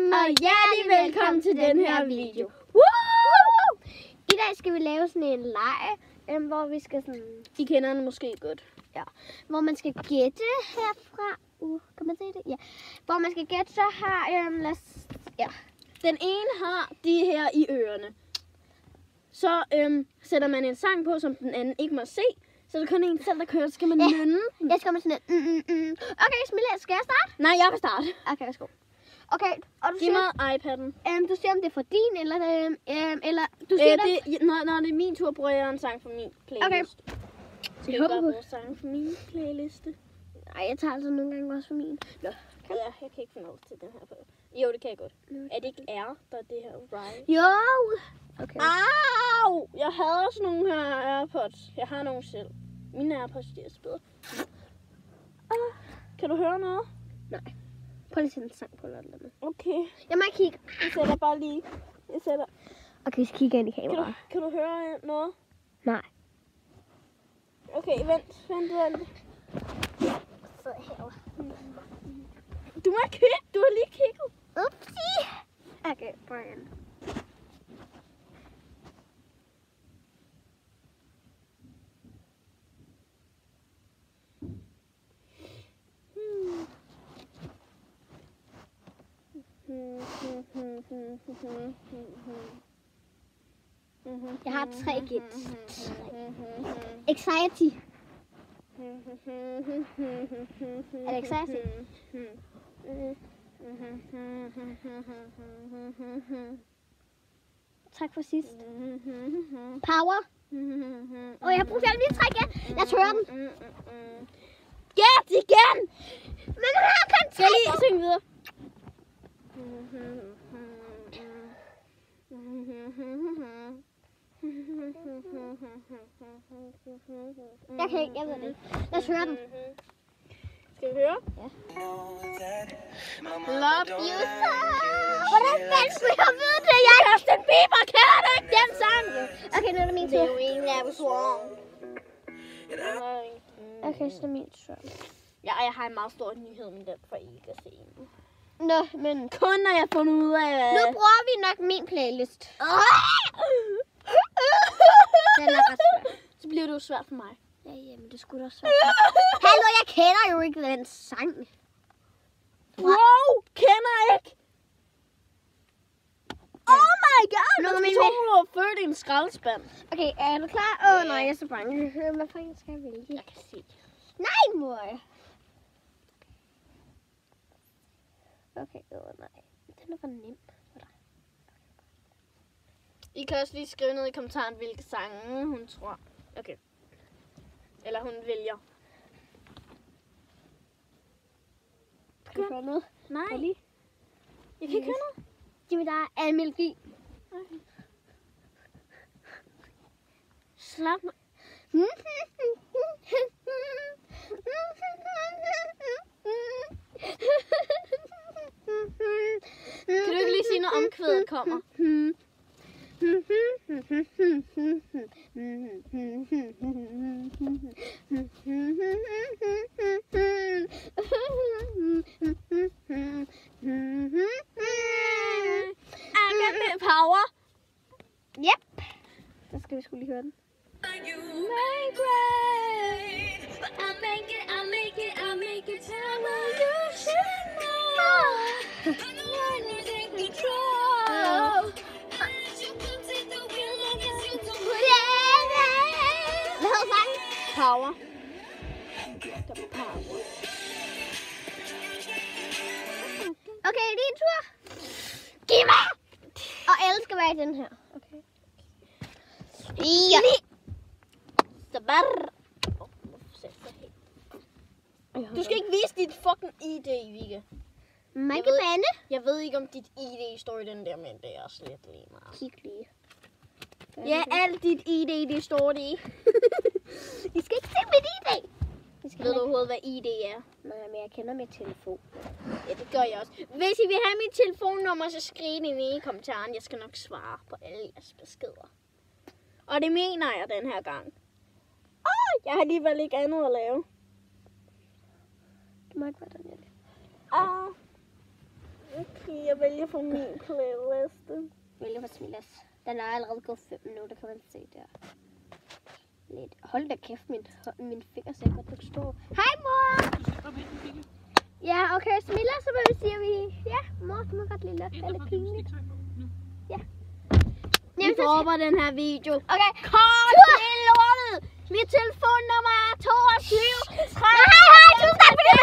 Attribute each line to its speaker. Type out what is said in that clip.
Speaker 1: sammen, og hjertelig velkommen til den her video. Woo! I dag skal vi lave sådan en leg, hvor vi skal sådan...
Speaker 2: De kender den måske godt.
Speaker 1: Ja. Hvor man skal gætte herfra. Kan man se det? Ja. Hvor man skal gætte så her... ja.
Speaker 2: Den ene har de her i ørerne. Så sætter man en sang på, som den anden ikke må se. Så det kun en selv, der kører, så skal man nynne.
Speaker 1: Jeg skal man sådan en... Okay, Smilla, skal jeg starte?
Speaker 2: Nej, jeg vil starte.
Speaker 1: Okay, værsgo. Okay, og du
Speaker 2: Giv
Speaker 1: siger...
Speaker 2: mig iPad'en.
Speaker 1: Du siger, om det er for din, eller du siger
Speaker 2: når det er min tur, bruger jeg en sang fra min playlist.
Speaker 1: Okay.
Speaker 2: Skal jeg bare bruge sang fra min playliste?
Speaker 1: Nej, jeg tager altså nogle gange også for min.
Speaker 2: Nå, jeg kan ikke finde noget til den her på. Jo, det kan jeg godt. Er det ikke R, der er det her right?
Speaker 1: Jo! Okay.
Speaker 2: Au! Jeg havde også nogle her AirPods. Jeg har nogle selv. Mine AirPods, de er så bedre. Kan du høre noget?
Speaker 1: Nej. Prøv lige at sætte en sang på eller noget.
Speaker 2: Okay.
Speaker 1: Jeg må ikke kigge.
Speaker 2: Jeg sætter bare lige.
Speaker 1: Okay, så kigger ind i kameraet.
Speaker 2: Kan du høre noget?
Speaker 1: Nej.
Speaker 2: Okay, vent.
Speaker 1: Så her.
Speaker 2: Du må ikke kigge. Du har lige kigget.
Speaker 1: Upsi. Okay, prøv igen. Jeg har 3 gæt. Anxiety. Er det anxiety? Tak for sidst. Power. Jeg har brugt alle mine 3 gæt. Jeg tør den.
Speaker 2: Gæt igen!
Speaker 1: Men du har kun 3.
Speaker 2: Skal jeg lige synge videre?
Speaker 1: Jeg kan ikke, jeg ved det ikke. Lad os høre den.
Speaker 2: Skal vi høre?
Speaker 1: Ja.
Speaker 2: Love you so.
Speaker 1: Hvordan fanden skulle jeg vide det? Jeg er
Speaker 2: Justin Bieber, kender du ikke den sang?
Speaker 1: Okay, nu er det min tur. Okay, så er det min tur.
Speaker 2: Ja, jeg har en meget stor nyhed med den, for I ikke at se den.
Speaker 1: Nå, men...
Speaker 2: Kun når jeg fundet ud af, hvad...
Speaker 1: Nu bruger vi nok min playlist. Den er ret svær.
Speaker 2: Så bliver det jo svært for mig.
Speaker 1: Ja, jamen, det skulle da også svært. Hallo, jeg kender jo ikke den sang.
Speaker 2: Wow, kender ikke? Oh my god,
Speaker 1: Nu er
Speaker 2: du
Speaker 1: min
Speaker 2: var født i en skraldespand.
Speaker 1: Okay, er du klar? Nej, jeg er så bange. Hvad fanden skal jeg vælge?
Speaker 2: Jeg kan se.
Speaker 1: Nej, mor. Okay, nej. Den er for nem for dig.
Speaker 2: I kan også lige skrive ned i kommentaren, hvilke sange hun tror. Okay. Eller hun vælger.
Speaker 1: Kan du høre noget?
Speaker 2: Nej.
Speaker 1: Kan lige?
Speaker 2: Jeg kan ikke høre noget.
Speaker 1: Giv mig dig en melodi.
Speaker 2: Okay. Slap mig. Kan du ikke lige sige noget om kvædet kommer? I got the power.
Speaker 1: Yep. Så skal vi skulle lige høre den. Hvad hedder sangen?
Speaker 2: Power.
Speaker 1: Okay, din tur. Giv mig! Og alle skal være i den her. Okay. Ja.
Speaker 2: Så bare... Du skal ikke vise dit fucking ID, Vika.
Speaker 1: Man kan bande.
Speaker 2: Jeg ved ikke, om dit ID står i den der, men det er også lidt lige meget.
Speaker 1: Kig lige.
Speaker 2: Ja, alt dit ID, det står det i.
Speaker 1: I skal ikke se mit ID.
Speaker 2: Ved du overhovedet, hvad ID er?
Speaker 1: Nej, men jeg kender mit telefon.
Speaker 2: Ja, det gør jeg også. Hvis I vil have mit telefonnummer, så skriv det nede i kommentaren. Jeg skal nok svare på alle jeres beskeder. Og det mener jeg den her gang. Jeg har alligevel ikke andet at lave.
Speaker 1: Det må ikke være den, jeg
Speaker 2: Okay, jeg jeg vælge fra min playliste.
Speaker 1: Vælge fra Smillas. Den er allerede gået 5 minutter, kan man se der. Lidt. Hold da kæft, min finger ser godt nok stor. Hej mor! Ja, okay, Smillas, så må vi sige, at vi... Ja, mor, du må godt lide det. Det er lidt pinligt. Ja.
Speaker 2: Vi dropper den her video.
Speaker 1: Okay.
Speaker 2: Kort til lortet! Mit telefonnummer er 22 3.
Speaker 1: Hej, tusind tak for det!